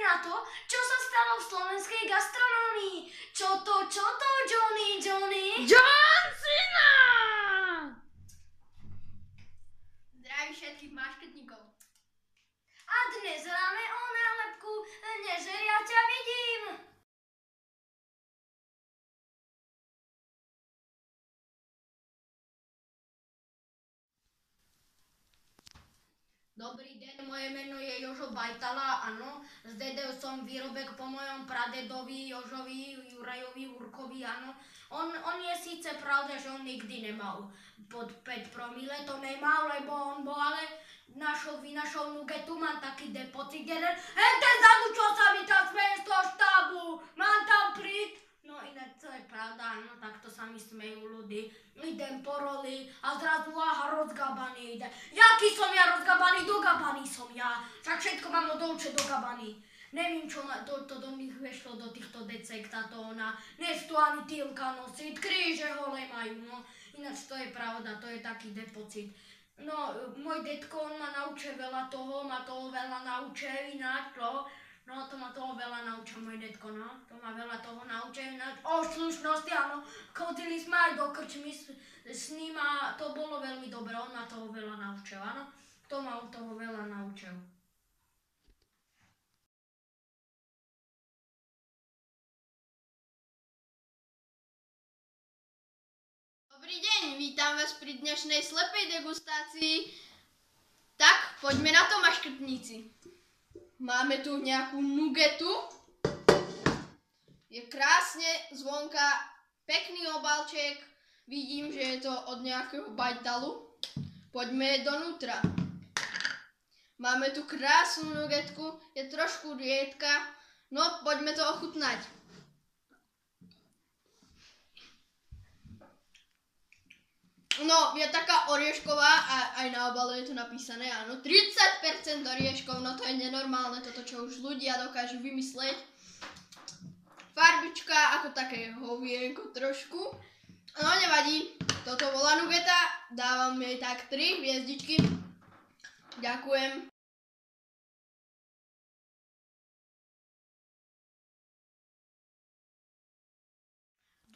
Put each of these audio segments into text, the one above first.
na to, čo sa stalo v slovenskej gastronómii. Čo to, Johnny? John Cena! Zdravím všetkých maškrtníkov. A dnes hráme o nálepku Neže ja ťa vidím. Dobrý deň, moje meno je Jožo Bajtala, áno. Zdedel som výrobek po mojom pradedovi Jožovi Jurajovi Urkovi, áno. On je síce pravda, že on nikdy nemal pod 5 promile, to nemal, lebo on bol ale vynašol nugetu, mám taký depocit jeden. Hente zadu, čo sa mi tam smeje z toho štábu, mám tam prít. No inak to je pravda, no takto sa mi smejú ľudí. Idem po roli a zrazu aha, rozgabaný ide. Jaký som ja rozgabaný? Dogabaný som ja. Však všetko mám od ovče dogabaný. Nevím, čo to do nich vešlo, do týchto decektátov. Nechcú ani týlka nosiť, kríže holé majú, no. Ináč to je pravda, to je taký depocit. No, môj detko, on ma naučil veľa toho, ma toho veľa naučil ináč, to. No, to ma toho veľa naučil môj detko, no. To ma veľa toho naučil ináč. O slušnosti, áno. Chodili sme aj do krčmy s ním a to bolo veľmi dobré. On ma toho veľa naučil, áno. To ma od toho veľa naučil. Dobrý deň, vítam vás pri dnešnej slepej degustácii. Tak, poďme na to, maškrtníci. Máme tu nejakú nugetu. Je krásne zvonka, pekný obalček. Vidím, že je to od nejakého Bajtalu. Poďme donútra. Máme tu krásnu nugetku, je trošku riedka. No, poďme to ochutnať. No, je taká oriešková a aj na obale je to napísané, áno. 30% orieškov, no to je nenormálne, toto čo už ľudia dokážu vymysleť. Farbička ako také hovienko trošku. No nevadí, toto bola nugeta, dávam jej tak 3 hviezdičky. Ďakujem.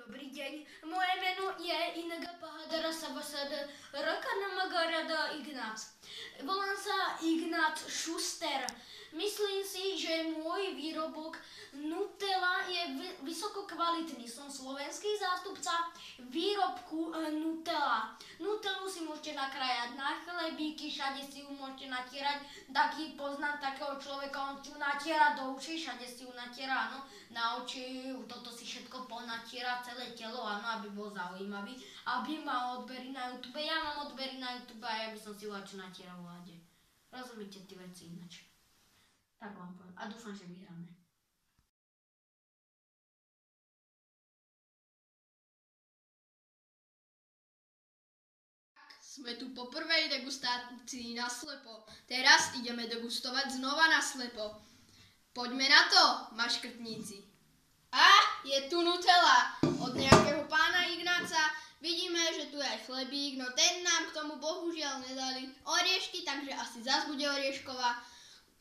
Dobrý deň, moje meno je Inga Pahadara Sabasad Rakanamagarada Ignác. Volám sa Ignác Šuster. Myslím si, že môj výrobok Nutella je vysoko kvalitný. Som slovenský zástupca výrobku Nutella. Nutellu si môžete nakrájať na chlebíky, všade si ju môžete natierať. Taký poznám takého človeka, on si ju natiera do uší, všade si ju natiera, áno, na oči, toto si všetko ponatiera, celé telo, áno, aby bol zaujímavý. Aby mal odbery na YouTube, ja mám odbery na YouTube a ja by som si vláčo natieral v hlade. Rozumíte tie veci inač. Tak vám poviem. A dúfam, že vyhráme. Sme tu po prvej degustácii naslepo. Teraz ideme degustovať znova naslepo. Poďme na to, maškrtníci. A je tu Nutella od nejakého pána Ignáca. Vidíme, že tu je aj chlebík, no ten nám k tomu bohužiaľ nedali oriešky, takže asi zas bude oriešková.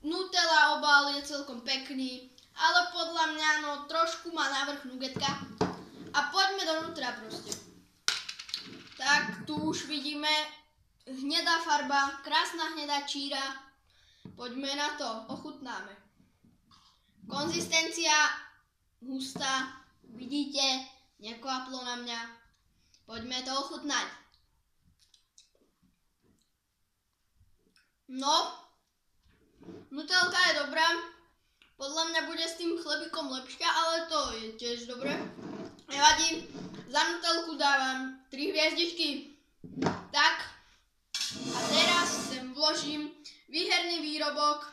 Nutella obal je celkom pekný, ale podľa mňa no trošku má navrch nugetka. A poďme donútra proste. Tak tu už vidíme hnedá farba, krásna hnedá číra. Poďme na to, ochutnáme. Konzistencia hustá, vidíte, nekvaplo na mňa. Poďme to ochutnať. No, Nutelka je dobrá, podľa mňa bude s tým chlebíkom lepšia, ale to je tiež dobré. Nevadí, za Nutelku dávam 3 hviezdičky. Tak, a teraz sem vložím výherný výrobok.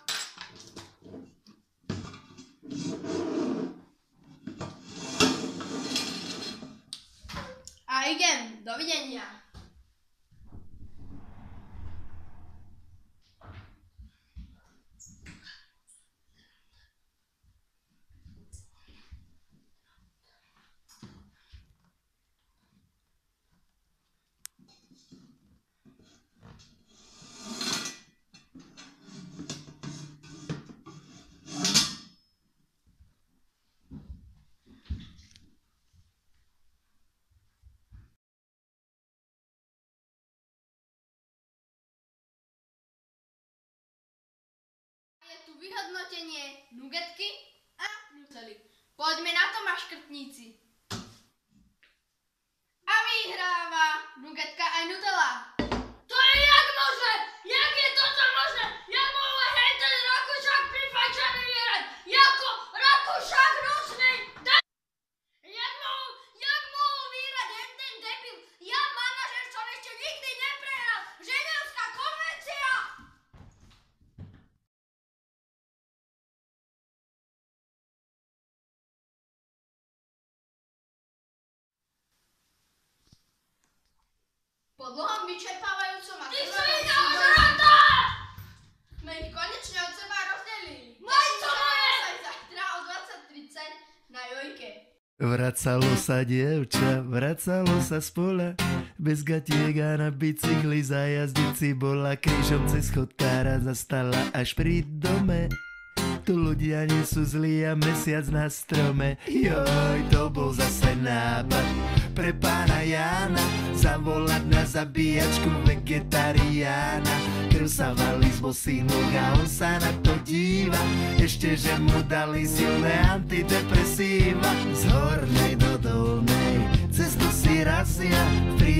A idem, dovidenia. vyhodnotenie nugetky a nutely. Poďme na to, maškrtníci. A vyhráva nugetka aj nutela. To je jak môže? Jak je toto možné? Jak mohol hej ten Rakúšak prifajčaný vyhrať? Jako Rakúšak nosný? Jak mohol vyhrať hen ten debil? Ja manažer som ešte nikdy neprehral. Ženevská konvencia! Po dlhom vyčerpávajúcom a Ty si zrada! sme ich konečne od seba rozdelili. Majco moje! Sa zajtra o 20:30 na Jojke. Vracalo sa dievča, vracalo sa z pola, bez gatiek a na bicykli za jazdici bola, krížom cez chodkára zastala až pri dome. Tu ľudia nie sú zlí a mesiac na strome. Joj, to bol zase nápad pre pána Jána, zavolať na zabíjačku vegetariána. Krv sa valí z bosých nóg a on sa na to díva, ešte že mu dali silné antidepresíva. Z hornej do dolnej cestu si razia v prírode.